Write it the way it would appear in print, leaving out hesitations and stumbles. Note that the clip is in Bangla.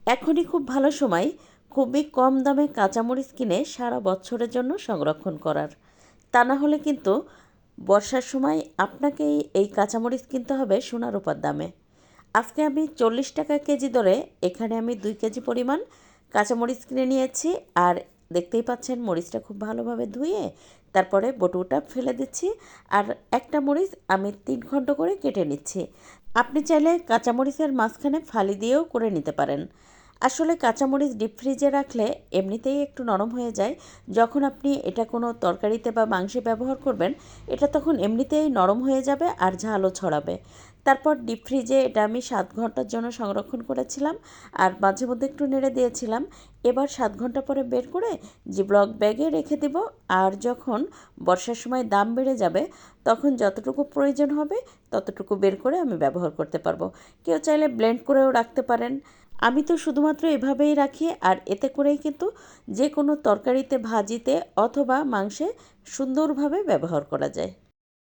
এখনই খুব ভালো সময় খুবই কম দামে কাঁচামরিচ কিনে সারা বছরের জন্য সংরক্ষণ করার। তা না হলে কিন্তু বর্ষার সময় আপনাকেই এই কাঁচামরিচ কিনতে হবে সোনা রূপার দামে। আজকে আমি 40 টাকা কেজি দরে এখানে আমি 2 কেজি পরিমাণ কাঁচামরিচ কিনে নিয়েছি। আর দেখতেই পাচ্ছেন মরিচটা খুব ভালোভাবে ধুয়ে তারপরে বটুটা ফেলে দিচ্ছি। আর একটা মরিচ আমি 3 খণ্ড করে কেটে নিচ্ছি। আপনি চাইলে কাঁচামরিচের মাঝখানে ফালি দিয়েও করে নিতে পারেন। আসলে কাঁচামরিচ ডিপ ফ্রিজে রাখলে এমনিতেই একটু নরম হয়ে যায়। যখন আপনি এটা কোনো তরকারিতে বা মাংসে ব্যবহার করবেন, এটা তখন এমনিতেই নরম হয়ে যাবে আর ঝালও ছড়াবে। তারপর ডিপ ফ্রিজে এটা আমি 7 ঘন্টার জন্য সংরক্ষণ করেছিলাম আর মাঝে মধ্যে একটু নেড়ে দিয়েছিলাম। এবার 7 ঘন্টা পরে বের করে জিপলক ব্যাগে রেখে দেব। আর যখন বর্ষার সময় দাম বেড়ে যাবে তখন যতটুকু প্রয়োজন হবে ততটুকু বের করে আমি ব্যবহার করতে পারবো। কেউ চাইলে ব্লেন্ড করেও রাখতে পারেন। আমি তো শুধুমাত্র এভাবেই রাখি, আর এতে করেই কিন্তু যে কোনো তরকারিতে, ভাজিতে অথবা মাংসে সুন্দরভাবে ব্যবহার করা যায়।